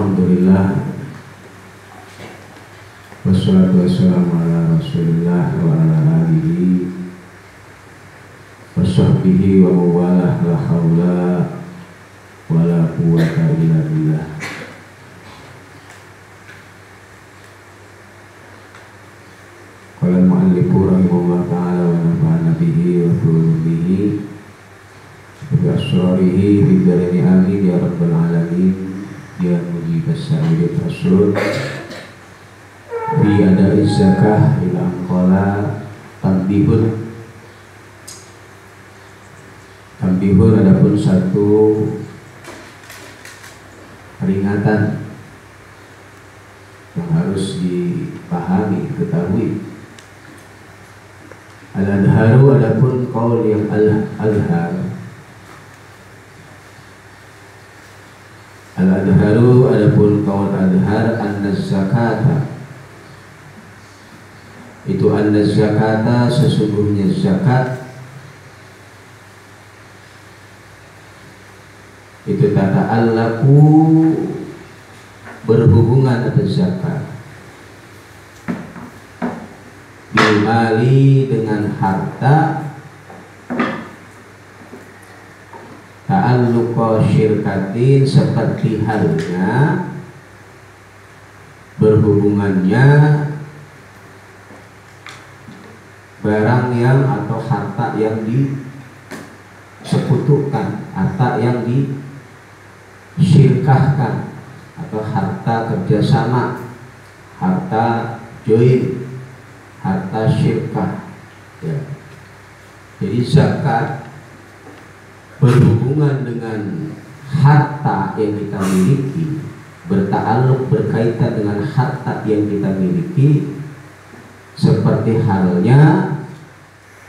Alhamdulillah, wassalatu wassalamu ala rasulillah wa ala alihi wa sahbihi wa mawalah, la hawla wa la quwwata illa billah. Qala al-mu'allifu rahimahullah ta'ala wa nafa'ana bihi wa bihi bi asrarihi bi darini amin ya rabbal alamin ya mujibas sa'ilin rasul fi ada'i zakah ila anqala tambihun adapun satu peringatan yang harus dipahami, diketahui. Al-adharu adapun qaul yang al-adhar. Al-adharu adapun qaul adhar anna zakata itu anna zakata sesungguhnya zakat itu tata'allaku berhubungan atau zakat bilmali dengan harta ta'alluqa syirkatin seperti halnya berhubungannya barang yang atau harta yang disekutukan, harta yang disyirkahkan atau harta kerjasama, harta join, harta syirkah ya. Jadi zakat berhubungan dengan harta yang kita miliki, berta'alluq berkaitan dengan harta yang kita miliki, seperti halnya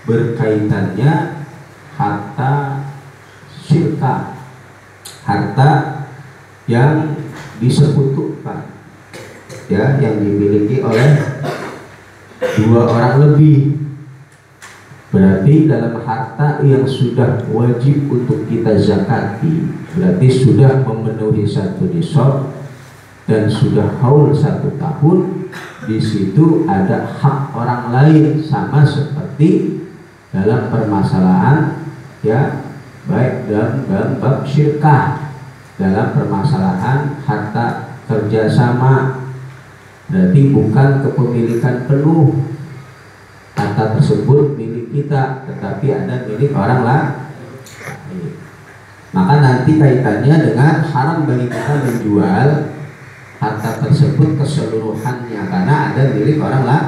berkaitannya harta syirkah, harta yang disekutukan ya, yang dimiliki oleh dua orang lebih. Berarti dalam harta yang sudah wajib untuk kita zakati, berarti sudah memenuhi satu nisab dan sudah haul 1 tahun, di situ ada hak orang lain, sama seperti dalam permasalahan ya, baik dalam bab syirkah, dalam permasalahan harta kerjasama. Berarti bukan kepemilikan penuh harta tersebut milik kita, tetapi ada milik orang lain. Maka nanti kaitannya dengan haram bagi kita menjual harta tersebut keseluruhannya, karena ada milik orang lain,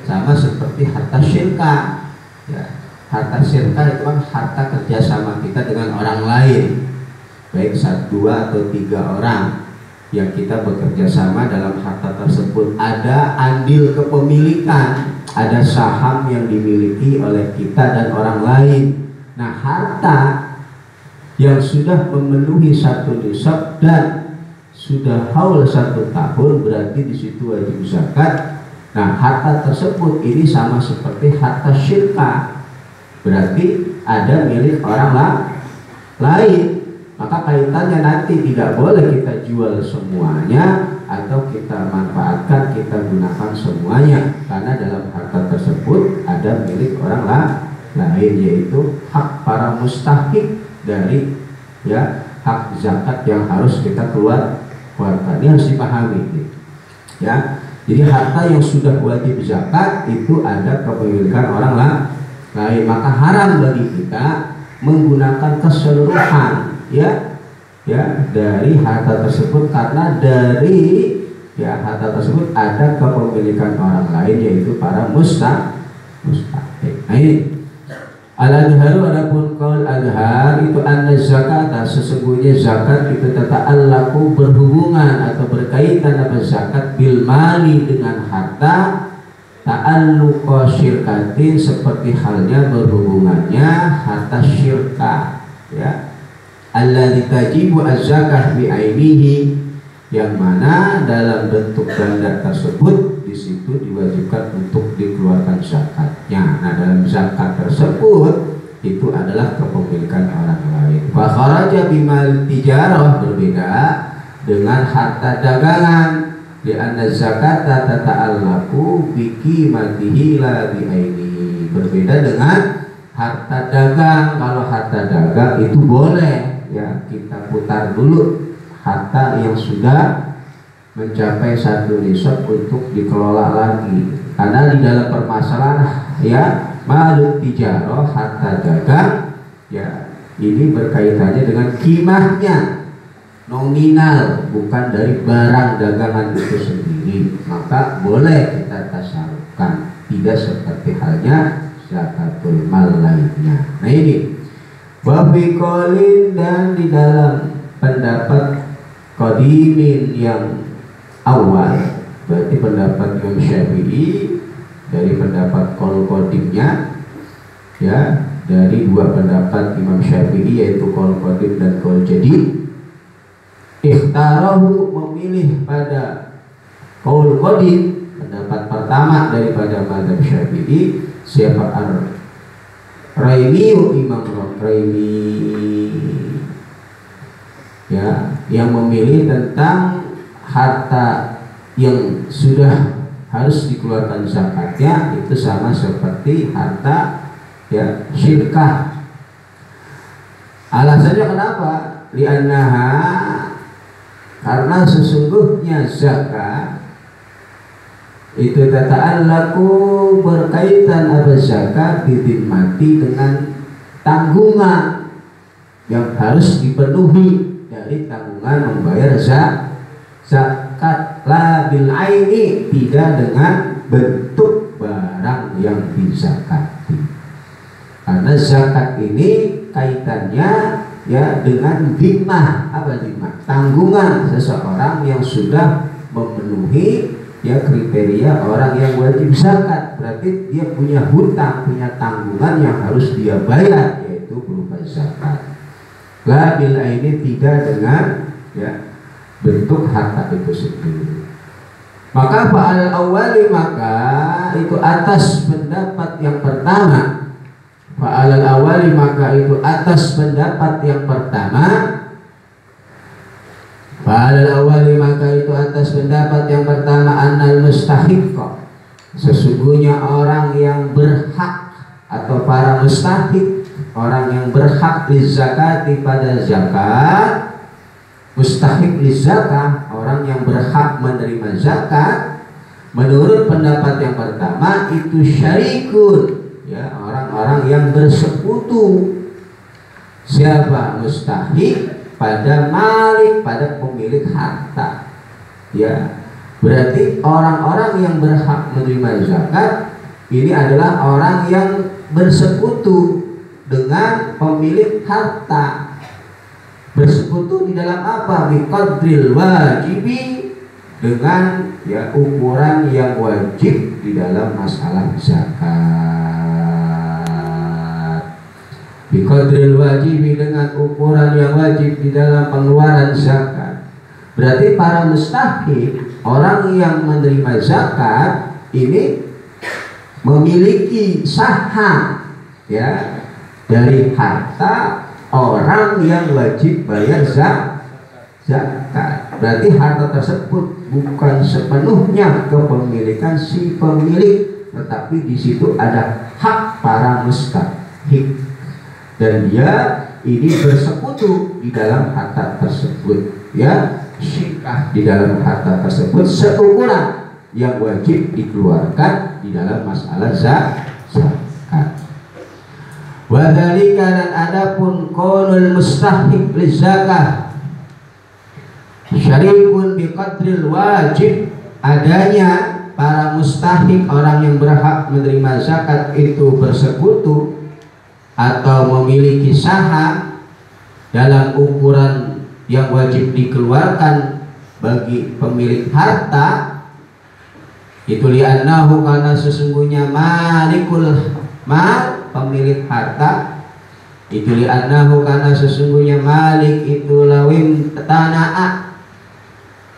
sama seperti harta syirkah ya. Harta syirkah itu kan harta kerjasama kita dengan orang lain, baik 1, 2 atau 3 orang yang kita bekerja sama dalam harta tersebut. Ada andil kepemilikan, ada saham yang dimiliki oleh kita dan orang lain. Nah, harta yang sudah memenuhi 1 nisab dan sudah haul 1 tahun, berarti di situ wajib zakat. Nah, harta tersebut ini sama seperti harta syirkah, berarti ada milik orang lain. Maka kaitannya nanti tidak boleh kita jual semuanya atau kita manfaatkan, kita gunakan semuanya, karena dalam harta tersebut ada milik orang lain, yaitu hak para mustahik dari ya hak zakat yang harus kita keluarkan. Ini harus dipahami ya. Jadi harta yang sudah wajib zakat itu ada kepemilikan orang lain, maka haram bagi kita menggunakan keseluruhan ya dari harta tersebut, karena dari ya harta tersebut ada kepemilikan orang lain, yaitu para mustahik. Nah, ini al-adharu adapun qaul adhar itu anna zakata sesungguhnya zakat itu tata'allaku berhubungan atau berkaitan apa zakat bil mali dengan harta, ta'alluqa syirkatin seperti halnya berhubungannya harta syirkah ya, alladzi tajibu az-zakah bi ainihi, yang mana dalam bentuk ganda tersebut di situ diwajibkan untuk dikeluarkan zakatnya. Nah, dalam zakat tersebut itu adalah kepemilikan orang lain. Fa kharaja bimal tijarah, berbeda dengan harta dagangan, di anna zakata tata'allaqu bi qimatihi la bi ainihi. Berbeda dengan harta dagang. Kalau harta dagang itu boleh ya kita putar dulu harta yang sudah mencapai satu nisab untuk dikelola lagi. Karena di dalam permasalahan ya malu tijarah, harta dagang ya ini berkaitannya dengan kimahnya, nominal, bukan dari barang dagangan itu sendiri. Maka boleh kita tasarrufkan, tidak seperti halnya zakatul mal lainnya. Nah ini wafiqolin, dan di dalam pendapat qadimin yang awal, berarti pendapat Imam Syafi'i dari pendapat qaul qadimnya ya, dari dua pendapat Imam Syafi'i yaitu qaul qadim dan qaul jadid. Ikhtarahu, memilih pada qaul qadim, pendapat pertama daripada mazhab Syafi'i. Siapa? Ar-Raimi, Imam Raimi ya, yang memilih tentang harta yang sudah harus dikeluarkan zakatnya itu sama seperti harta ya syirkah. Alasannya kenapa? Li'annaha, karena sesungguhnya zakat itu tata'allaqu, berkaitan apa zakat mati dengan tanggungan yang harus dipenuhi dari tanggungan membayar zakat, la bil aini, tidak dengan bentuk barang yang dizakati. Karena zakat ini kaitannya ya dengan dhimmah. Apa dhimmah? Tanggungan seseorang yang sudah memenuhi ya kriteria orang yang wajib zakat. Berarti dia punya hutang, punya tanggungan yang harus dia bayar, yaitu berupa zakat. La bil aini, tidak dengan ya bentuk harta itu sendiri. Maka fa'al awali, maka itu atas pendapat yang pertama. Fa'al awali, maka itu atas pendapat yang pertama. Fa'al awali, maka itu atas pendapat yang pertama, annal mustahiq, sesungguhnya orang yang berhak atau para mustahiq, orang yang berhak di zakati pada zakat. Mustahik li zakah, orang yang berhak menerima zakat, menurut pendapat yang pertama itu syarikun ya, orang-orang yang bersekutu. Siapa? Mustahik pada malik, pada pemilik harta ya. Berarti orang-orang yang berhak menerima zakat ini adalah orang yang bersekutu dengan pemilik harta. Bersekutu di dalam apa? Biqadril wajibi, dengan ya ukuran yang wajib di dalam masalah zakat. Biqadril wajibi, dengan ukuran yang wajib di dalam pengeluaran zakat. Berarti para mustahik, orang yang menerima zakat ini memiliki saham ya dari harta orang yang wajib bayar zakat. Berarti harta tersebut bukan sepenuhnya kepemilikan si pemilik, tetapi di situ ada hak para mustahik, dan dia ini bersekutu di dalam harta tersebut ya, syirkah di dalam harta tersebut seukuran yang wajib dikeluarkan di dalam masalah zakat. Wadhalika, dan adapun qaulul mustahiq li zakah syarikun biqadril wajib, adanya para mustahik, orang yang berhak menerima zakat itu bersekutu atau memiliki saham dalam ukuran yang wajib dikeluarkan bagi pemilik harta, itu li'annahu, karena sesungguhnya malikul mal, pemilik harta itu, li'annahu, karena sesungguhnya malik itu lawim tana'a,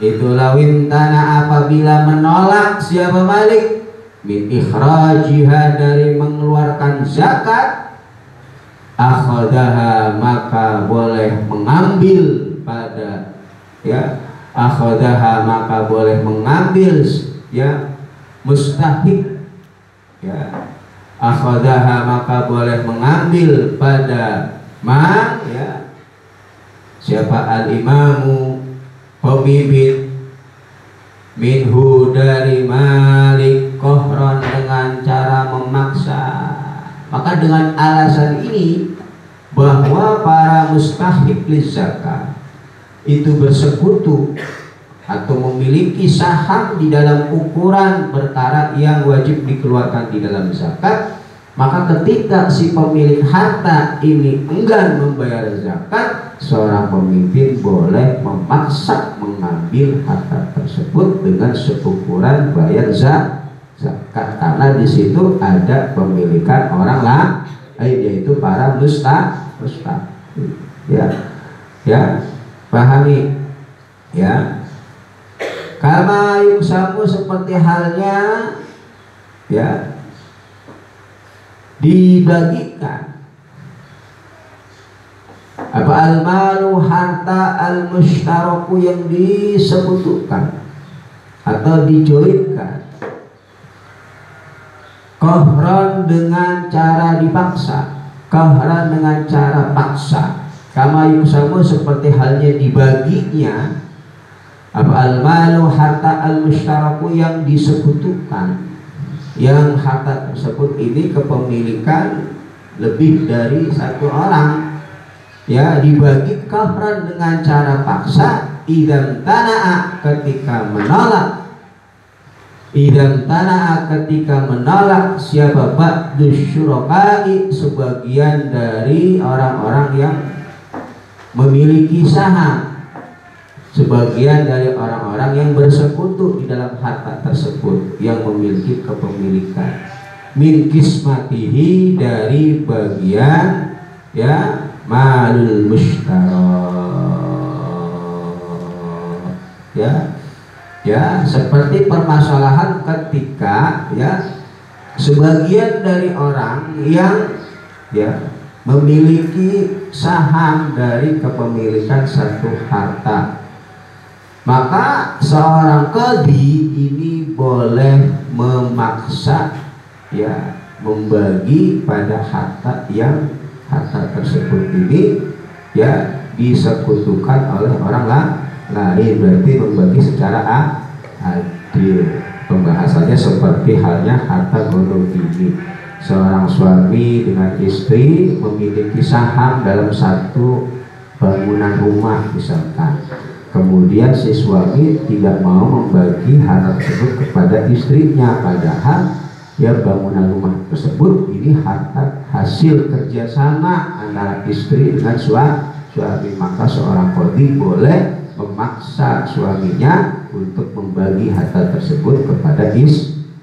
itu lawim tana'a, apabila menolak siapa malik min ikhrajiha, dari mengeluarkan zakat, akhadaha, maka boleh mengambil pada ya akhadaha maka boleh mengambil ya mustahik ya akhadaha maka boleh mengambil pada ma ya siapa al-imamu pemimpin minhu dari Malik kohron dengan cara memaksa. Maka dengan alasan ini bahwa para mustahik lizakat itu bersekutu atau memiliki saham di dalam ukuran perkara yang wajib dikeluarkan di dalam zakat, maka ketika si pemilik harta ini enggan membayar zakat, seorang pemimpin boleh memaksa mengambil harta tersebut dengan seukuran bayar zakat, karena di situ ada pemilikan orang lain, yaitu para mustahik. Ya, pahami ya. Kama yuksamu seperti halnya ya dibagikan apa al-malu harta al-mushtaraku yang disebutkan atau dijoinkan kohron dengan cara dipaksa, kohron dengan cara paksa. Kama yuksamu seperti halnya dibaginya apa al-malu harta al-mushtaraku yang disekutukan, yang harta tersebut ini kepemilikan lebih dari satu orang ya, dibagi kohron dengan cara paksa. Idam tana'a ketika menolak, idam tana'a ketika menolak siapa ba'du syurakai sebagian dari orang-orang yang memiliki saham, sebagian dari orang-orang yang bersekutu di dalam harta tersebut yang memiliki kepemilikan min kismatihi dari bagian ya malul mushtarak ya seperti permasalahan ketika ya sebagian dari orang yang ya memiliki saham dari kepemilikan satu harta, maka seorang qadhi ini boleh memaksa ya membagi pada harta yang harta tersebut ini ya disekutukan oleh orang lain, berarti membagi secara adil. Pembahasannya seperti halnya harta gonog ini. Seorang suami dengan istri memiliki saham dalam satu bangunan rumah misalkan. Kemudian si suami tidak mau membagi harta tersebut kepada istrinya, padahal ya bangunan rumah tersebut ini harta hasil kerjasama antara istri dengan suami. Maka seorang qadhi boleh memaksa suaminya untuk membagi harta tersebut kepada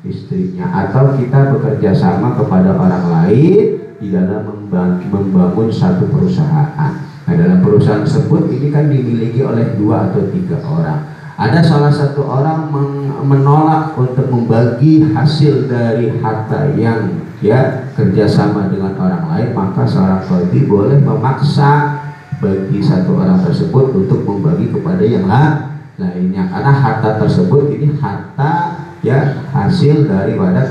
istrinya, atau kita bekerja sama kepada orang lain di dalam membangun satu perusahaan. Nah, dalam perusahaan tersebut ini kan dimiliki oleh 2 atau 3 orang. Ada salah satu orang menolak untuk membagi hasil dari harta yang ya kerjasama dengan orang lain, maka seorang qadhi boleh memaksa bagi satu orang tersebut untuk membagi kepada yang lainnya, karena harta tersebut ini harta ya hasil daripada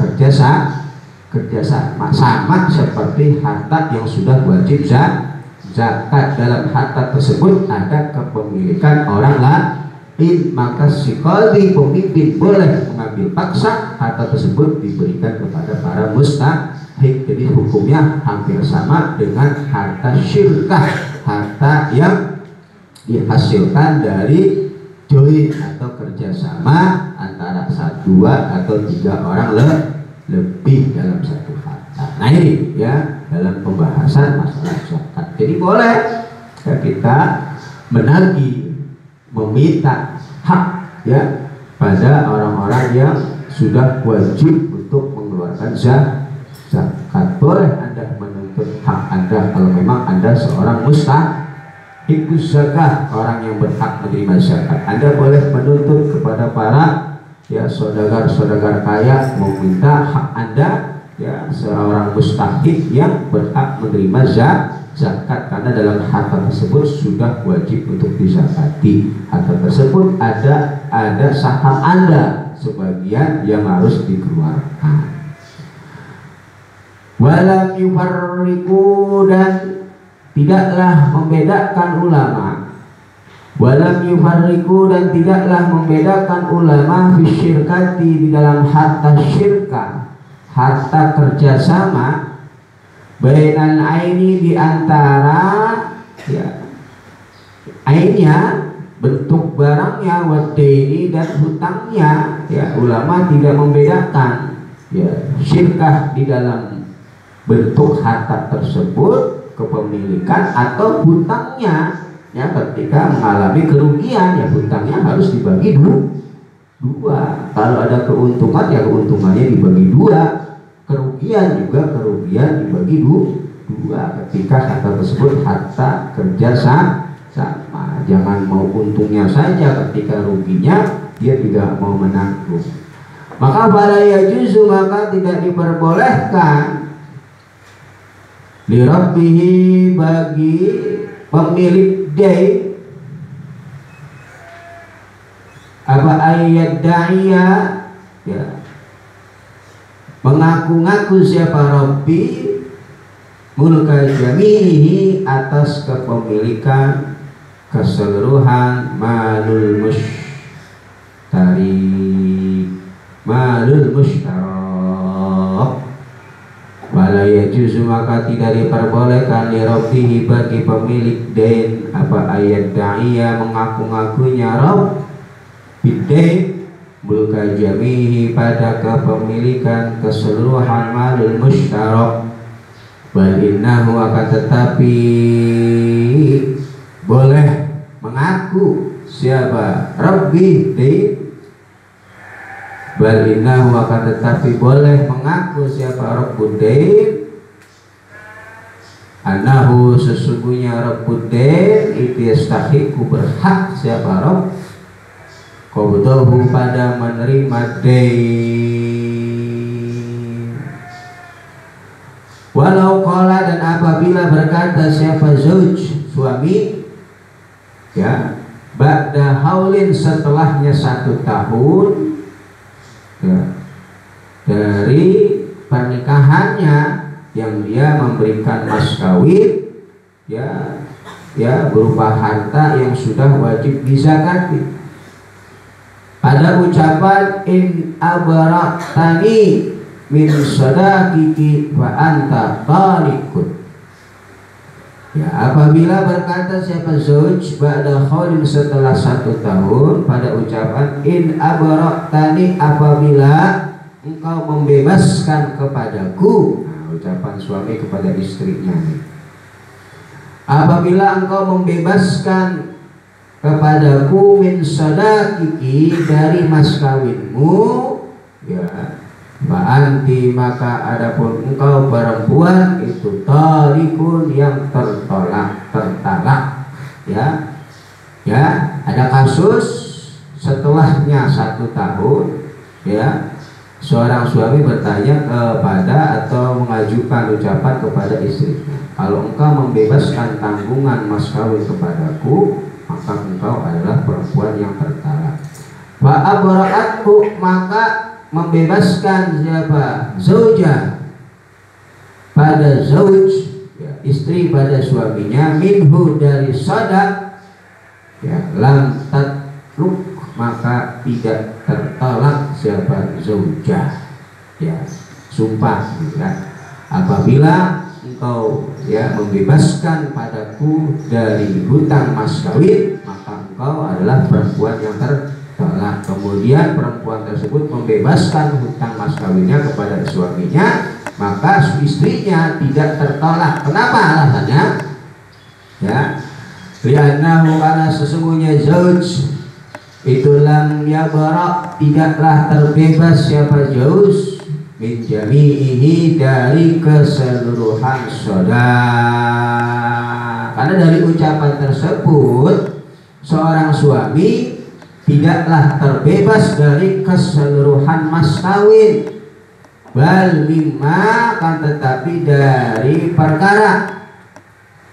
kerjasama sama seperti harta yang sudah wajib zakat. Dalam harta tersebut ada kepemilikan orang lain, maka si qadhi pemimpin boleh mengambil paksa harta tersebut diberikan kepada para mustahik. Jadi hukumnya hampir sama dengan harta syirkah, harta yang dihasilkan dari join atau kerjasama antara 1, 2 atau 3 orang lebih dalam satu harta. Nah ini ya dalam pembahasan masalah zakat. Jadi boleh ya kita menagih, meminta hak ya pada orang-orang yang sudah wajib untuk mengeluarkan zakat. Boleh Anda menuntut hak Anda kalau memang Anda seorang mustahik zakat, orang yang berhak menerima zakat. Anda boleh menuntut kepada para ya saudagar-saudagar kaya, meminta hak Anda ya seorang mustahik yang berhak menerima zakat, karena dalam harta tersebut sudah wajib untuk dizakati. Harta tersebut ada saham Anda sebagian yang harus dikeluarkan. Walam yufarriqu, dan tidaklah membedakan ulama. Walam yufarriqu, dan tidaklah membedakan ulama fisyirkati, di dalam harta syirkah, harta kerjasama, bainal aini, di antara ya ainnya, bentuk barangnya, wadaini, dan hutangnya. Ya, ulama tidak membedakan ya syirkah di dalam bentuk harta tersebut, kepemilikan, atau hutangnya. Ya, ketika mengalami kerugian, ya hutangnya harus dibagi dua. Kalau ada keuntungan, ya keuntungannya dibagi dua. Kerugian juga kerugian dibagi dua. Ketika harta tersebut harta kerja sama, jangan mau untungnya saja, ketika ruginya dia tidak mau menanggung. Maka fala yajuzu, maka tidak diperbolehkan li rabbihi, bagi pemilik day, apa ayat da'iyya, ya, mengaku-ngaku siapa Rabbi, mulka jamihi, atas kepemilikan keseluruhan malul mushtarak. Wala yajuzu, maka tidak diperbolehkan li rabbihi, bagi pemilik dain, apa ayat da'iyya, mengaku-ngakunya Rabb, bidain, mulka jamihi, pada kepemilikan keseluruhan malul mushtarak. Bal innahu, akan tetapi boleh mengaku siapa Rabbi dain. Bal innahu, akan tetapi boleh mengaku siapa Rabbud dain, anahu, sesungguhnya Rabbud dain itu yastahiqu, berhak siapa Rabb, qabdahu, pada menerima dain. Walau qala, dan apabila berkata siapa zauj, suami, ya, ba'da haulin, setelahnya 1 tahun ya, dari pernikahannya, yang dia memberikan mas kawin, ya berupa harta yang sudah wajib dizakati. Pada ucapan in abaratani min sadaqiki wa anta talikun, ya, apabila berkata siapa zauj ba'da khaulin, setelah 1 tahun, pada ucapan in abaratani, apabila engkau membebaskan kepadaku. Nah, ucapan suami kepada istrinya nih. Apabila engkau membebaskan kepadaku min sadaqiki, dari mas kawinmu, ya, Fa'anti, maka adapun engkau perempuan itu talikun, yang tertalak, ya, ada kasus setelahnya 1 tahun, ya, seorang suami bertanya kepada atau mengajukan ucapan kepada istrinya, kalau engkau membebaskan tanggungan mas kawin kepadaku, maka engkau adalah perempuan yang tertalak. Fa'abra'atku, maka membebaskan siapa zaujah, pada zauj, ya, istri pada suaminya, minhu, dari sadaq, ya, lam tatluk, maka tidak tertolak siapa zaujah, ya, sumpah, ya, apabila engkau, ya, membebaskan padaku dari hutang mas kawin, maka engkau adalah perempuan yang tertolak. Kemudian perempuan tersebut membebaskan hutang mas kawinnya kepada suaminya, maka istrinya tidak tertolak. Kenapa alasannya? Ya, li'annahu, karena sesungguhnya zauj itu lam yabra, tidaklah terbebas siapa zauj min jami'ihi, dari keseluruhan sadaq. Karena dari ucapan tersebut seorang suami tidaklah terbebas dari keseluruhan mas kawin, bal mimma, kan tetapi dari perkara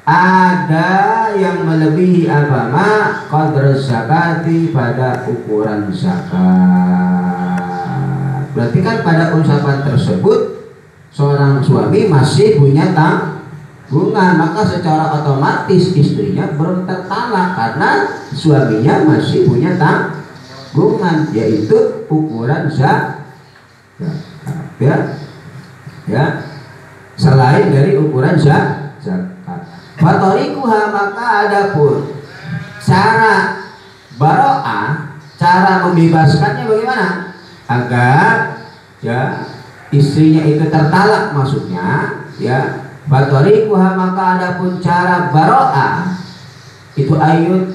ada yang melebihi agama qadr zakati pada ukuran zakat. Berarti kan pada ucapan tersebut seorang suami masih punya tanggungan, maka secara otomatis istrinya belum tertalak karena suaminya masih punya tanggungan, yaitu ukuran zakat. Ya, selain dari ukuran zakat. Fatorikuha, maka adapun cara baro'ah, cara membebaskannya bagaimana? Agar ya istrinya itu tertalak, maksudnya ya. Fatorikuha, maka adapun cara baro'ah itu ayut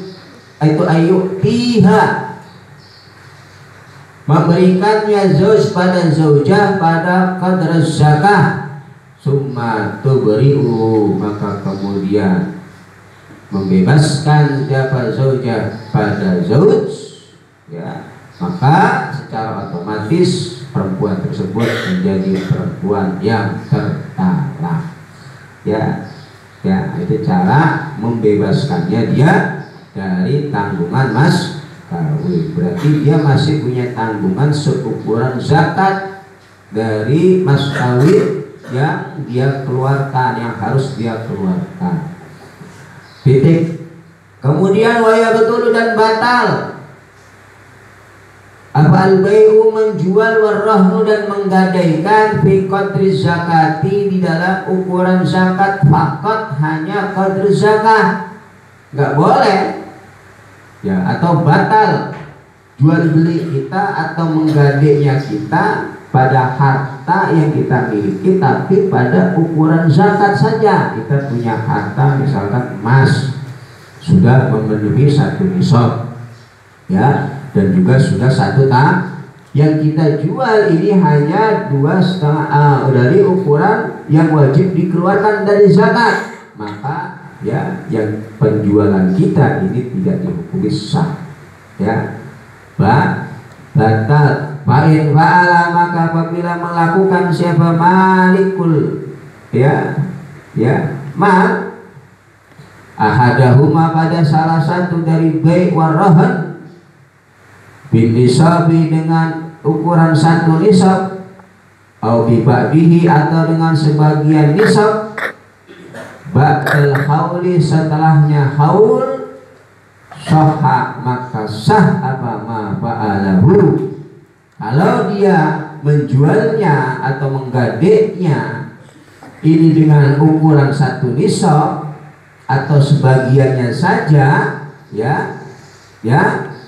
tiha, memberikannya zauj pada zaujah pada qadr zakah. Summa tubri'u, maka kemudian membebaskan siapa zaujah pada zauj, ya, maka secara otomatis perempuan tersebut menjadi perempuan yang tertalak. Ya, itu cara membebaskannya dia dari tanggungan mas kawin. Berarti dia masih punya tanggungan seukuran zakat dari mas kawin yang dia keluarkan, yang harus dia keluarkan. Titik. Kemudian waya betul dan batal al-bai'u, menjual, warahnu, dan menggadaikan fi qadri zakati, di dalam ukuran zakat, fakot, hanya qadri zakat, nggak boleh ya, atau batal jual beli kita atau menggadainya kita pada harta yang kita miliki, tapi pada ukuran zakat saja. Kita punya harta misalkan emas sudah memenuhi 1 nisab, ya, dan juga sudah 1 tahun. Yang kita jual ini hanya 2,5 dari ukuran yang wajib dikeluarkan dari zakat, maka ya yang penjualan kita ini tidak dihukumi sah, ya, batal. Fa'in fa'ala, maka apabila melakukan siapa malikul mal ahadahuma, pada salah satu dari bai' warahan, bin nisabi, dengan ukuran 1 nisab, au bi ba'dihi, atau dengan sebagian nisab, ba'dal hauli, setelahnya haul, sahha, maka sah apa ma fa'alahu. Kalau dia menjualnya atau menggadainya ini dengan ukuran 1 nisab atau sebagiannya saja, ya,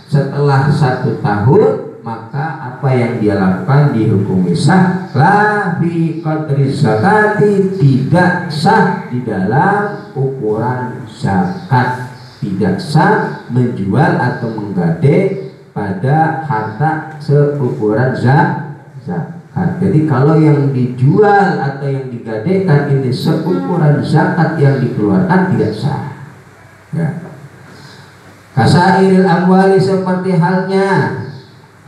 setelah 1 tahun, maka apa yang dia lakukan dihukumi sah. La fi qadri zakati, tidak sah di dalam ukuran zakat, tidak sah menjual atau menggadai pada harta seukuran zakat. Jadi kalau yang dijual atau yang digadaikan ini seukuran zakat yang dikeluarkan, tidak sah, ya. Kasairil amwali, seperti halnya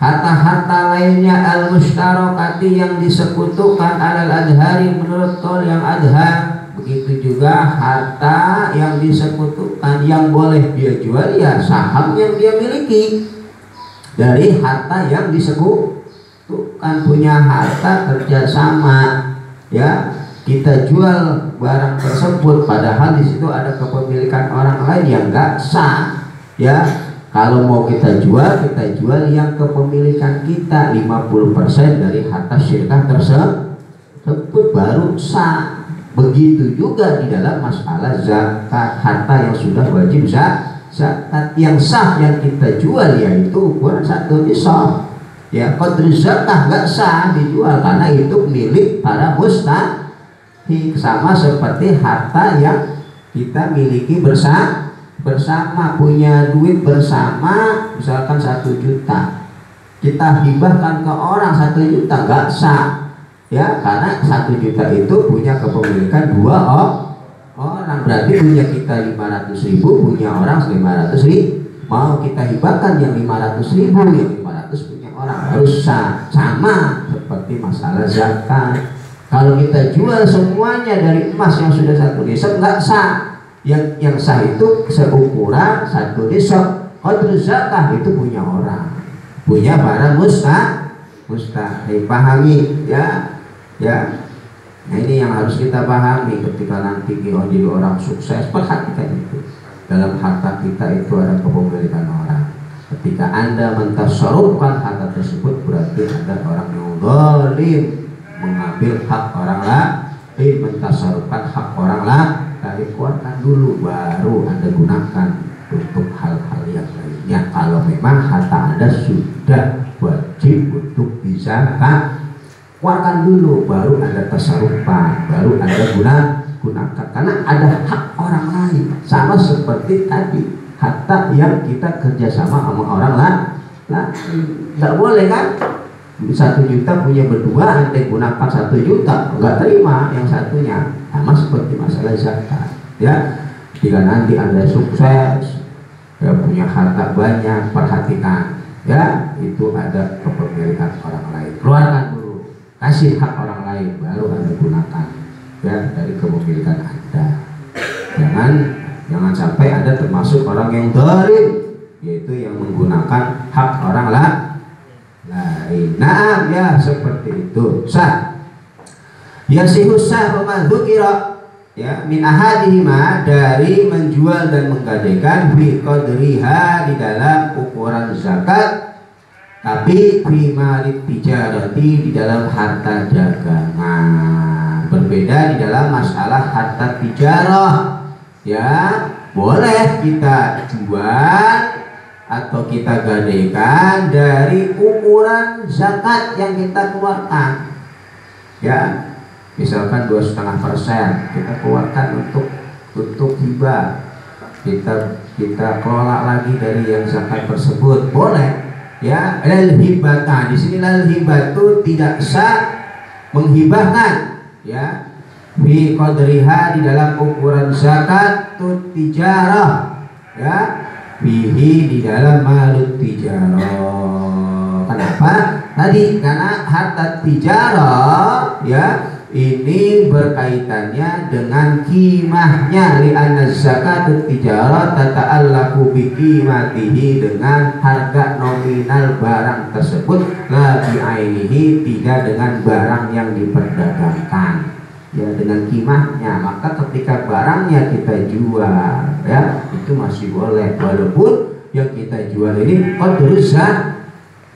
harta-harta lainnya, al-mustarakati, yang disekutukan, alal adhari, menurut qaul yang adhar. Begitu juga harta yang disekutukan, yang boleh dia jual ya saham yang dia miliki dari harta yang disekutukan. Punya harta kerjasama, ya, kita jual barang tersebut padahal di situ ada kepemilikan orang lain, yang enggak sah, ya. Kalau mau kita jual yang kepemilikan kita, 50% dari harta syirkah tersebut baru sah. Begitu juga di dalam masalah zakat, harta yang sudah wajib zakat yang sah yang kita jual yaitu ukuran 1 nisab, ya. Qadri zakah nggak sah dijual karena itu milik para mustahik, sama seperti harta yang kita miliki bersama, punya duit bersama, misalkan 1 juta, kita hibahkan ke orang 1 juta, nggak sah, ya, karena 1 juta itu punya kepemilikan 2 orang, berarti punya kita 500.000, punya orang 500.000, mau kita hibahkan yang 500.000, yang 500 punya orang, harus sah. Sama seperti masalah zakat, kalau kita jual semuanya dari emas yang sudah 1 nisab nggak sah, Yang sah itu seukuran satu nisab. Qadru zakah itu punya orang, punya para mustahik. Pahami ya. Nah ini yang harus kita pahami ketika nanti kita jadi orang sukses. Perhatikan itu, dalam harta kita itu ada kepemilikan orang. Ketika Anda mentasarrufkan harta tersebut, berarti ada orang yang zalim, mengambil hak orang lain, mentasarrufkan hak orang lain. Keluarkan dulu, baru Anda gunakan untuk hal-hal yang lainnya. Kalau memang harta Anda sudah wajib untuk dizakat, keluarkan dulu, baru Anda tasarrufkan, baru Anda gunakan. Karena ada hak orang lain, sama seperti tadi harta yang kita kerjasama sama orang lain. Nggak boleh kan? 1 juta punya berdua, Anda gunakan 1 juta, nggak terima yang satunya. Sama seperti masalah zakat ya. Jika nanti Anda sukses ya, punya harta banyak, perhatikan ya, itu ada kepemilikan orang lain, keluarkan dulu, kasih hak orang lain, baru Anda gunakan ya dari kepemilikan Anda. Jangan sampai Anda termasuk orang yang zalim, yaitu yang menggunakan hak orang lain. Nah ya, seperti itu. Sah yasihu sah dzukira ya min ahadihima, dari menjual dan menggadaikan fi qadriha, di dalam ukuran zakat, tapi fi malit tijarati, di dalam harta dagangan. Berbeda di dalam masalah harta tijarah ya, boleh kita jual atau kita gadaikan dari ukuran zakat yang kita keluarkan ya. Misalkan 2,5% kita keluarkan untuk hibah, kita kelola lagi dari yang zakat tersebut, boleh ya. Lal hibah, di sini lal hibah itu tidak sah menghibahkan ya, fi qadriha, di dalam ukuran zakat tu tijarah ya, fihi, di dalam malut tijarah. Kenapa? Tadi karena harta tijarah ya, ini berkaitannya dengan qimahnya, li'anna zakat tijarah tata'allaqu bi qimatihi, dengan harga nominal barang tersebut, la bi ainihi, tidak dengan barang yang diperdagangkan ya, dengan qimahnya. Maka ketika barangnya kita jual ya, itu masih boleh, walaupun yang kita jual ini qadru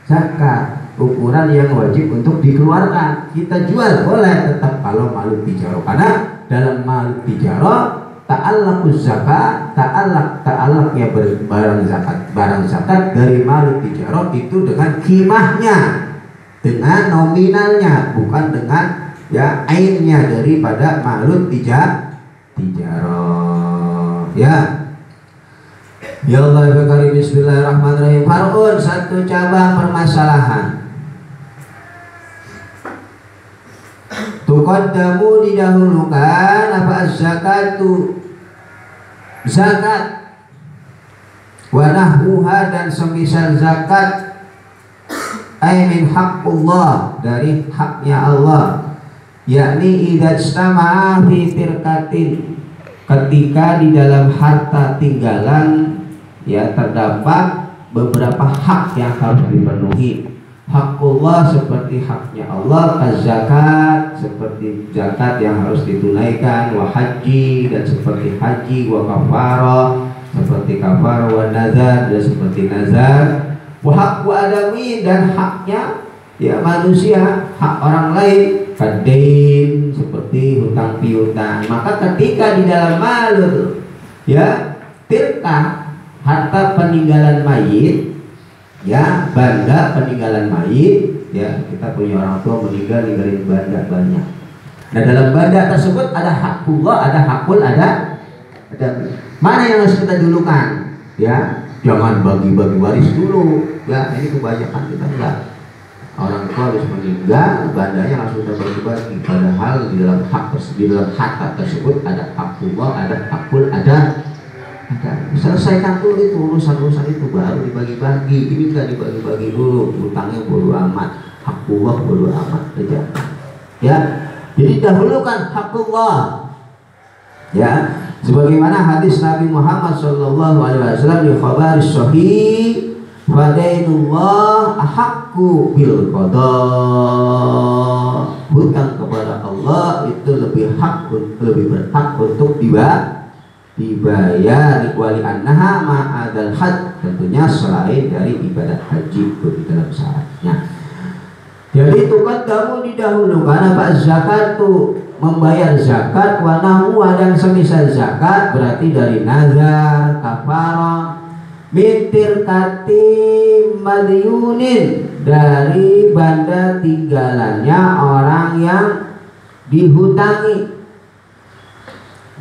zakat, ukuran yang wajib untuk dikeluarkan, kita jual boleh tetap kalau malu tijarah. Karena dalam malu tijarah ta'allaquz zakat, ta'allaqnya barang zakat dari malu tijarah itu dengan qimahnya, dengan nominalnya, bukan dengan ya ainnya daripada malu tijarah ya. Ya Allah ya Karim, bismillahirrahmanirrahim. Far'un, satu cabang permasalahan. Tuqaddamu, didahulukan apa zakatu, zakat, wa nahwuha, dan semisal zakat, ay min haqqullah, dari haknya Allah, yakni idza istama'a fi tirkatin, ketika di dalam harta tinggalan ya terdapat beberapa hak yang harus dipenuhi. Hakullah seperti haknya Allah, az-zakat seperti zakat yang harus ditunaikan, wa haji, dan seperti haji, wa kafarah seperti kafarah, wa nazar, dan seperti nazar, wa haqqu adami, dan haknya ya manusia, hak orang lain, kadain seperti hutang piutang. Maka ketika di dalam malul ya tirkah, harta peninggalan mayit ya, benda peninggalan mayit ya, kita punya orang tua meninggal, ninggalin benda banyak. Nah dalam benda tersebut ada hakullah, ada hakul, ada mana yang harus kita dulukan ya. Jangan bagi-bagi waris dulu ya, ini kebanyakan kita enggak. Orang tua habis meninggal, bandanya langsung kita bagi-bagi, padahal di dalam hak tersebut, di dalam harta tersebut ada hakullah, ada hakul, ada selesaikan dulu itu urusan-urusan itu, baru dibagi-bagi. Ini enggak dibagi-bagi dulu, hutangnya bodo amat, hakullah bodo amat saja ya. Jadi dahulukan hakullah ya, Sebagaimana hadis Nabi Muhammad sallallahu alaihi wasallam di khabar sahih, "Fadainullah ahaqqu bil qada." Hutang kepada Allah itu lebih berhak untuk dibayar wali annaha ma'adal hajj, tentunya selain dari ibadah haji itu di dalam syaratnya. Jadi tuqaddamu didahulukan apa zakat tuh membayar zakat, wa nahwa dan semisal zakat berarti dari nazar, kafarah, mitir kati madyunin dari banda tinggalannya orang yang dihutangi,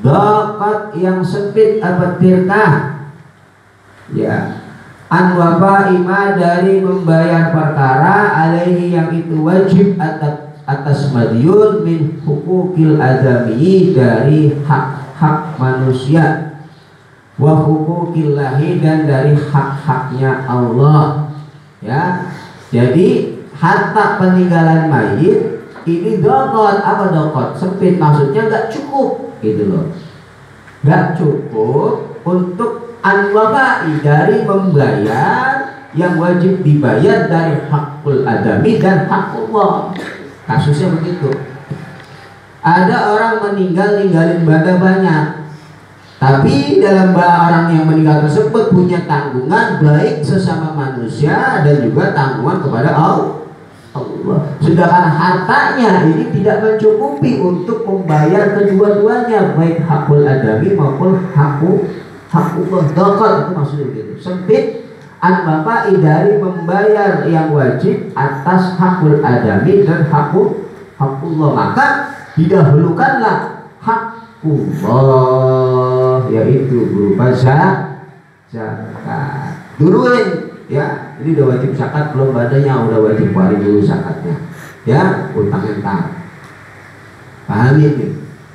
dokat yang sempit apa tirkah, ya, anwaba ima dari membayar perkara alaihi yang itu wajib atas madyun min hukukil adami dari hak-hak manusia, wa hukukillahi dan dari hak-haknya Allah, ya. Jadi harta peninggalan mayit ini dokot, apa dokot? Sempit, maksudnya nggak cukup gitu loh, nggak cukup untuk anwabai dari membayar yang wajib dibayar dari hakul adami dan hakullah. Kasusnya begitu. Ada orang meninggal ninggalin benda banyak, tapi dalam orang yang meninggal tersebut punya tanggungan baik sesama manusia dan juga tanggungan kepada Allah. Sedangkan hartanya ini tidak mencukupi untuk membayar kedua-duanya, baik hakul adami maupun hakullah. Dokot itu maksudnya gitu. Sempit bapak dari membayar yang wajib atas hakul adami dan hakullah, maka didahulukanlah hakullah, yaitu berupa zakat. Duluin, ya, ini udah wajib zakat belum badannya, udah wajib keluarin dulu zakatnya, ya, utangnya entar. Pahami nih,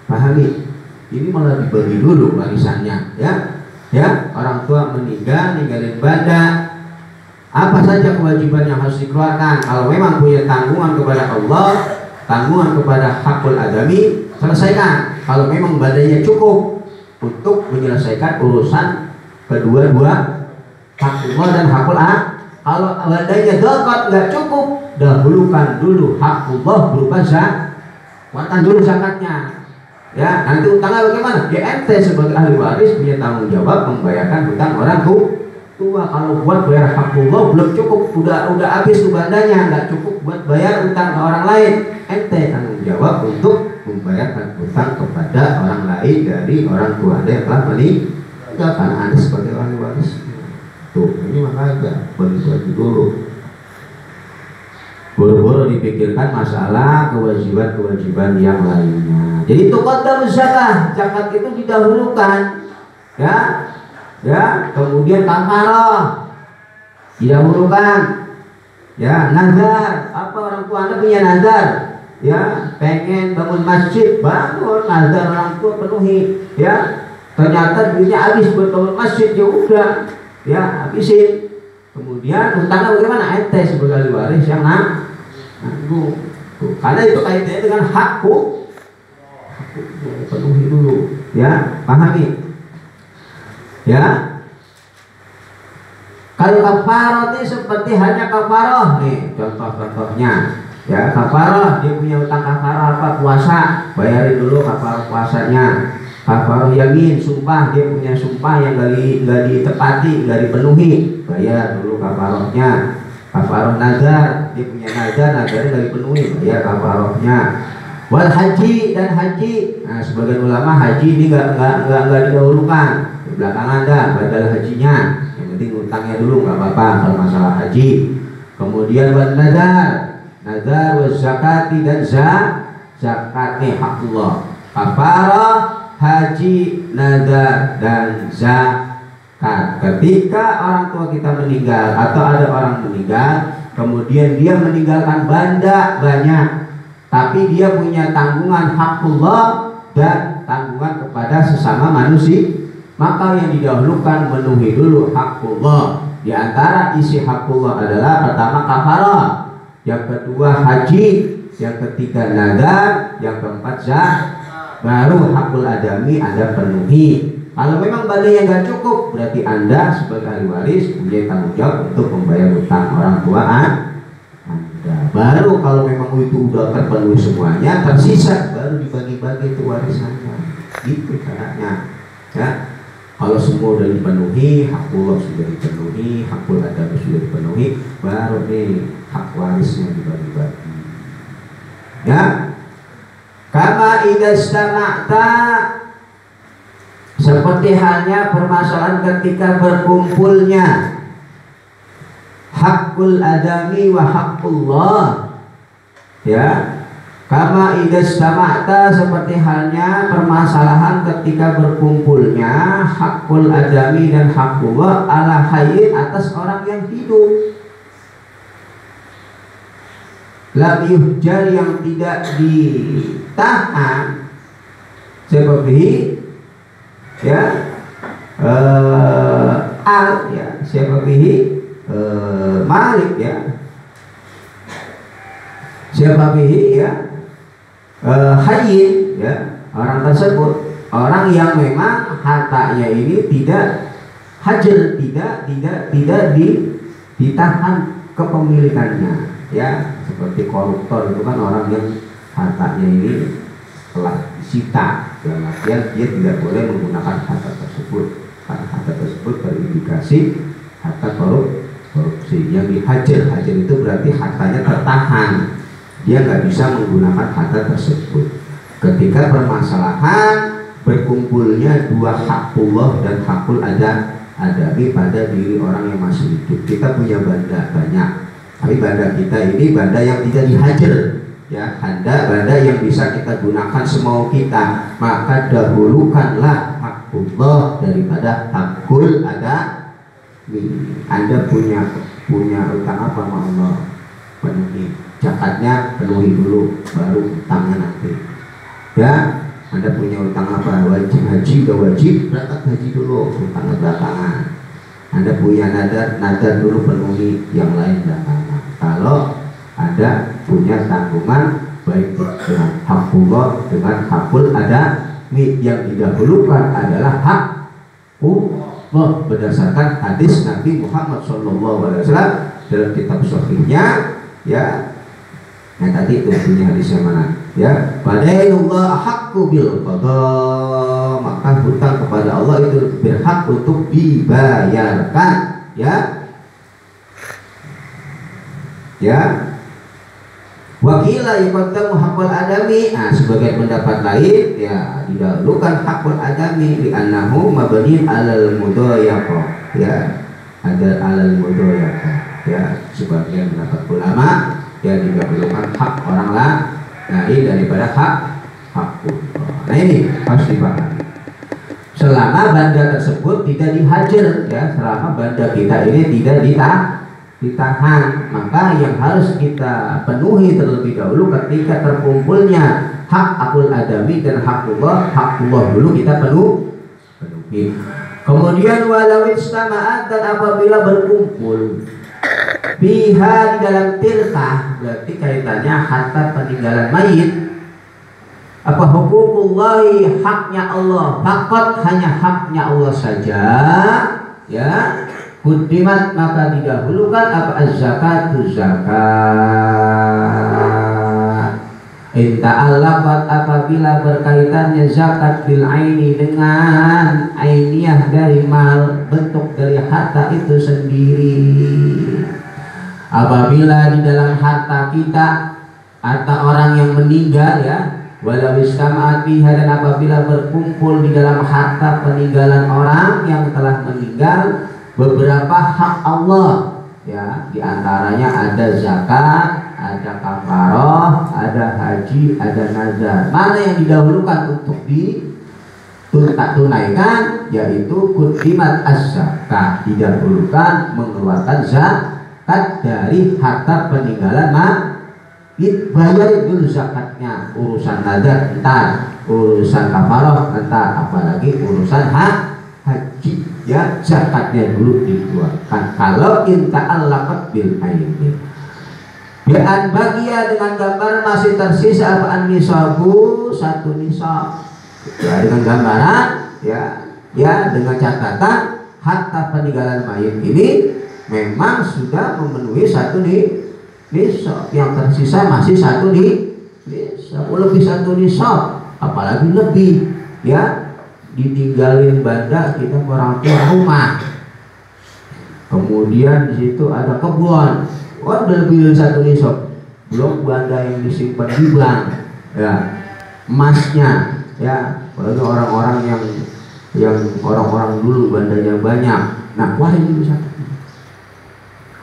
pahami. Ini malah dibagi dulu warisannya, ya, orang tua meninggal ninggalin banda, apa saja kewajiban yang harus dikeluarkan. Kalau memang punya tanggungan kepada Allah, tanggungan kepada hakul adami, selesaikan. Kalau memang badannya cukup untuk menyelesaikan urusan kedua-dua hakullah dan hakul adami. Kalau badannya dokot nggak cukup, dahulukan dulu hakullah berupa zakat, kuatkan dulu zakatnya. Ya, nanti utangnya bagaimana? Ya, ente sebagai ahli waris punya tanggung jawab membayarkan hutang orang tua. Kalau buat bayar hakullah belum cukup, udah habis tuh bandanya, nggak cukup buat bayar utang ke orang lain, ente tanggung jawab untuk membayarkan hutang kepada orang lain dari orang tua Anda yang telah meninggal, karena Anda sebagai ahli waris. Tuh, ini makanya bagi-bagi dulu. Boro-boro dipikirkan masalah kewajiban-kewajiban yang lainnya. Jadi tuqaddam zakat, zakat itu didahulukan, ya. Kemudian kafarah didahulukan, ya. Nazar, apa orang tua Anda punya nazar, ya, pengen bangun masjid, bangun, nazar orang tua penuhi, ya. Ternyata duitnya habis buat bangun masjid, ya udah, ya, habisin. Kemudian hutangnya bagaimana? Ente sebagai ahli waris yang nanggung. Karena itu kaitannya dengan hakku, penuhi dulu, ya, pahami, ya. Kalau kafarah itu seperti hanya kafarah nih, contoh-contohnya, ya. Kafarah, dia punya hutang kafarah apa? Puasa, bayarin dulu kafarah puasanya. Kafarah yamin, sumpah, dia punya sumpah yang nggak ditepati, nggak dipenuhi, bayar dulu kafarahnya. Kafarah nazar, dia punya nazarnya nggak dipenuhi, bayar kafarahnya. Wal haji dan haji, nah sebagian ulama haji ini nggak didahulukan, belakangan dah badal hajinya, yang penting utangnya dulu nggak apa-apa kalau masalah haji. Kemudian wal nazar wa zakati dan zakat nih hakullah, kafarah, haji, nazar dan zakat. Ketika orang tua kita meninggal atau ada orang meninggal, kemudian dia meninggalkan banda banyak, tapi dia punya tanggungan hakullah dan tanggungan kepada sesama manusia, maka yang didahulukan memenuhi dulu hakullah. Di antara isi hakullah adalah pertama kafarah, yang kedua haji, yang ketiga nazar, yang keempat baru hakul adami Anda penuhi. Kalau memang badanya nggak cukup, berarti Anda sebagai ahli waris punya tanggung jawab untuk membayar utang orang tua Anda. Baru kalau memang itu udah terpenuhi semuanya, tersisa baru dibagi-bagi itu warisannya. Gitu caranya. Ya, kalau semua udah dipenuhi, hakullah sudah dipenuhi, hakul adami sudah dipenuhi, baru nih hak warisnya dibagi-bagi. Ya, kama idza istama'ta, seperti halnya permasalahan ketika berkumpulnya hakul adami wa hakullah. Ya, kama idza istama'ta, seperti halnya permasalahan ketika berkumpulnya hakul adami dan hakullah ala hayyin, atas orang yang hidup. Lam yuhjar, yang tidak ditahan, seperti ya ya seperti malik, ya seperti ya hayyin, ya orang tersebut, orang yang memang hartanya ini tidak hajar, tidak ditahan kepemilikannya. Ya, seperti koruptor itu kan orang yang hartanya ini telah disita, dalam artian dia tidak boleh menggunakan harta tersebut karena harta tersebut terindikasi harta korupsi. Yang dihajar itu berarti hartanya tertahan, dia nggak bisa menggunakan harta tersebut. Ketika permasalahan berkumpulnya dua hakullah dan hakul adami pada diri orang yang masih hidup. Kita punya benda banyak, tapi banda kita ini banda yang tidak dihajar, ya, banda yang bisa kita gunakan semau kita, maka dahulukanlah hakullah daripada hakul adami. Anda punya utang apa sama Allah, penuhi zakatnya, penuhi dulu, baru utangnya nanti. Ya, Anda punya utang apa, wajib haji, udah wajib, berangkat haji dulu, utangnya belakangan. Anda punya nadar dulu, penuhi yang lain belakangan. Kalau Anda punya tanggungan baik dengan hakullah dengan hakul adami, yang didahulukan adalah hakullah berdasarkan hadis Nabi Muhammad SAW dalam kitab sahihnya, ya. Yang tadi itu punya hadisnya mana? Ya, badainullah haqqu bil qada, maka hutang kepada Allah itu berhak untuk dibayarkan, ya. Ya, wakila yuqaddamu haqqul adami. Nah, sebagai pendapat lain, ya, didahulukan haqqul adami li'annahu mabniun 'alal mudhayaqah, ya, ada 'alal mudhayaqah, ya. Sebagian pendapat ulama, ya, didahulukan hak orang lain daripada hakul. Nah, ini harus dipahami. Selama banda tersebut tidak dihajar, ya, selama banda kita ini tidak ditahan, maka yang harus kita penuhi terlebih dahulu ketika terkumpulnya hak akul adami dan hakullah dulu kita penuhi. Kemudian walau istama'at, dan apabila berkumpul biha di dalam tilka, berarti kaitannya harta peninggalan mayit. Apa hukukullahi, haknya Allah, fakat hanya haknya Allah saja, ya. Kudimat, maka didahulukan apa az-zakatu, zakat. Inta'allaqat, apabila berkaitannya zakat bil aini dengan ainiyah dari mal, bentuk dari harta itu sendiri. Apabila di dalam harta kita, harta orang yang meninggal, ya, walau istama'at biha, dan apabila berkumpul di dalam harta peninggalan orang yang telah meninggal beberapa hak Allah, ya, diantaranya ada zakat, ada kafaroh, ada haji, ada nazar. Mana yang didahulukan untuk ditunaikan, yaitu kudimat az-zakah, didahulukan mengeluarkan zakat dari harta peninggalan mayit. Bayarin dulu zakatnya, urusan nazar entar, urusan kafaroh entar, apalagi urusan haji, ya, zakatnya dulu dikeluarkan. Kalau inta'allaqat bil aini, bi'an bagia, dengan gambar masih tersisa apaan nisabu, satu nisab, Ya, dengan gambaran ya dengan catatan harta peninggalan mayit ini memang sudah memenuhi satu nisab, yang tersisa masih satu nisab, lebih satu nisab, apalagi lebih ya, ditinggalin banda kita orang tua rumah, kemudian di situ ada kebun, udah lebih dari satu nisab, belum banda yang disimpan di bank ya, emasnya ya, apalagi orang-orang yang orang-orang dulu bandanya banyak, nah keluarin dulu satu.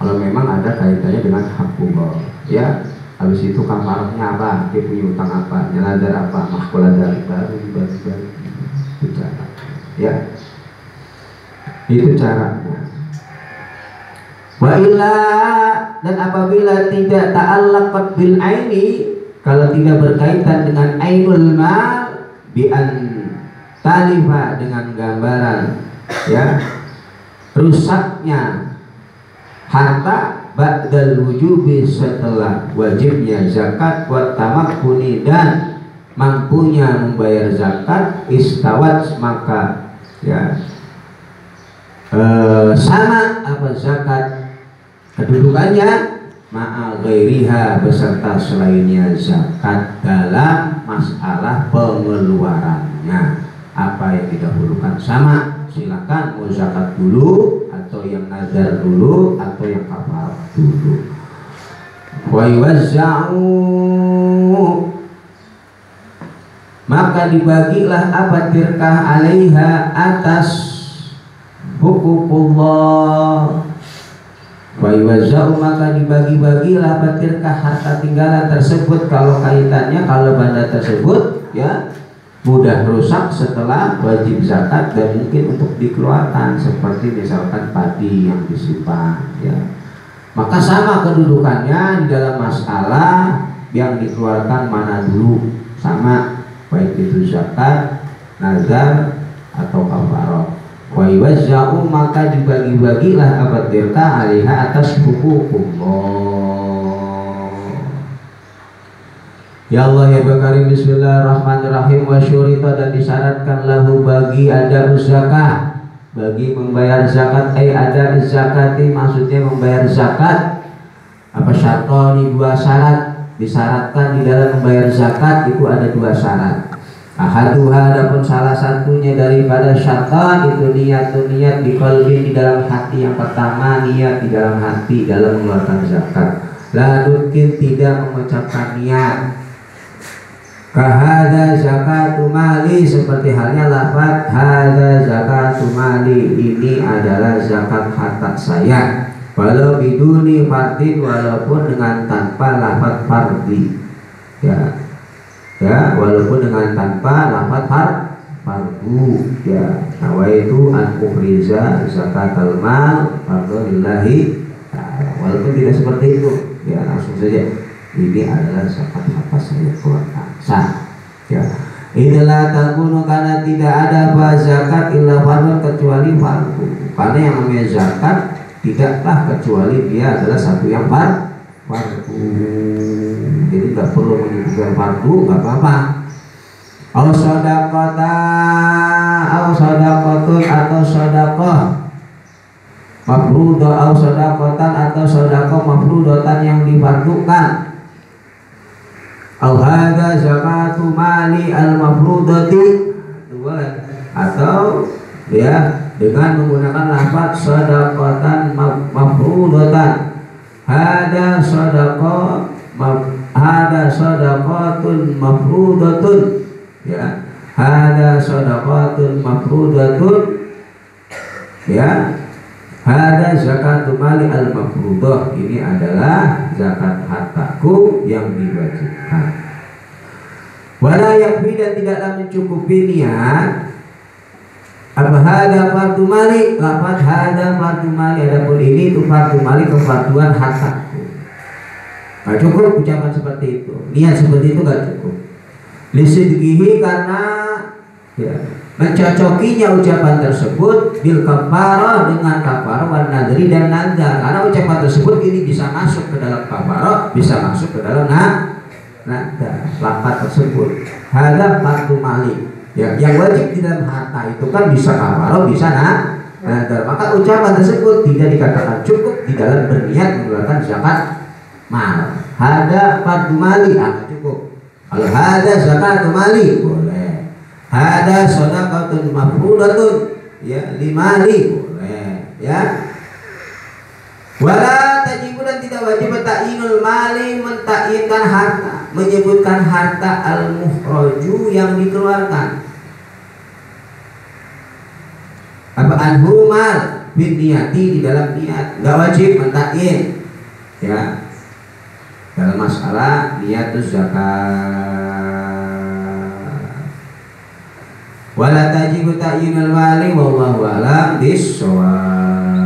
Kalau memang ada kaitannya dengan hakullah ya, habis itu kafarahnya apa, dia punya utang apa, nyaladar apa, mahkulah dari baru itu cara ya, itu caranya. Wa illa, dan apabila tidak ta'allaqat bil aini, kalau tidak berkaitan dengan ainul mal, bi an talifa, dengan gambaran ya rusaknya harta ba'dal wujubi, setelah wajibnya zakat, wa tamakkuni, dan mampunya membayar zakat, istawat, maka ya sama apa zakat kedudukannya ma'a ghairiha, beserta selainnya zakat dalam masalah pengeluarannya. Apa yang didahulukan sama, silakan mau zakat dulu atau yang nazar dulu atau yang kafarah dulu. Wa yuwazza'u, maka dibagilah apa tirkah alaiha, atas hukukullah. Wa yuwazza'u, maka dibagi-bagilah apa tirkah harta tinggalan tersebut, kalau kaitannya, kalau benda tersebut ya mudah rusak setelah wajib zakat dan mungkin untuk dikeluarkan, seperti misalkan padi yang disimpan ya, maka sama kedudukannya di dalam masalah yang dikeluarkan mana dulu, sama baik itu zakat, nazar atau kafarah. Wa yuwazza'u, maka dibagi-bagilah apa tirka alaiha, atas hukukullah. Ya Allah ya Bakarim, bismillahirrahmanirrahim. Wa syurita, dan disyaratkan lahu bagi ada zakah, bagi membayar zakat, ada zakati, maksudnya membayar zakat. Apa syartoni, dua syarat disyaratkan di dalam membayar zakat, itu ada dua syarat. Ahaduha, adapun salah satunya daripada syarat itu niat di qalbi, di dalam hati. Yang pertama niat di dalam hati dalam mengeluarkan zakat. La mungkin tidak mengucapkan niat. Kahada zakatu mali, seperti halnya lafaz hada zakatu mali, ini adalah zakat harta saya. Walau biduni fardin, walaupun dengan tanpa lafaz fardi ya, walaupun dengan tanpa lafaz fardu ya. Nawaitu an ukhriza zakatal mal fardhillahi ta'ala, walaupun tidak seperti itu ya, langsung saja ini adalah zakat harta saya keluarkan sah ya. Inilah takunu, karena tidak ada zakat illa fardun, kecuali fardu, karena yang namanya zakat tidaklah kecuali dia adalah satu yang fardu. Jadi tidak perlu menyebutkan fardu, nggak apa-apa. Au sadaqata, au sadaqatun, atau sadaqah mafruḍah, au sadaqatan, atau sadaqah mafruḍatan yang difardukan. Au hadza zakatu mali al mafruḍati, atau ya dengan menggunakan lafaz sadaqatan mafruḍatan. Hada sadaqah, hada sadaqatun mafruḍatun ya, hada sadaqatun mafruḍatun ya, hada zakatu mali al mafruḍah, ini adalah zakat hartaku yang diwajibkan. Wala yakfi, dan tidaklah mencukupi niat apa hada fardu mali, lafaz hada fardu mali, adapun ini itu fardu mali, kefarduan hartaku. Gak cukup ucapan seperti itu, niat seperti itu gak cukup. Lisidqihi, karena ya, mencocokinya ucapan tersebut bil kafarah, dengan kafarah, wan nadri, dan nazar, karena ucapan tersebut ini bisa masuk ke dalam kafarah, bisa masuk ke dalam nazar. Lafaz tersebut hada fardu mali Ya, yang wajib di dalam harta itu kan bisa kafaroh, bisa nadar. Maka ucapan tersebut tidak dikatakan cukup di dalam berniat mengeluarkan zakat mal. Hada fardu mali, cukup. Kalau hada zakat mali boleh. Hada shadaqatun mafrudatun, ya, limali boleh, ya. Wala tajibu, dan tidak wajib ta'yinul mali, mentakyinkan harta, menyebutkan harta al-mukhraju yang dikeluarkan. Apa anhu mal bin niyati, di dalam niat, enggak wajib mentakyin, ya. Dalam masalah niatus zakat. Wala tajibu ta'yinul mali wallahu a'lam bissawab.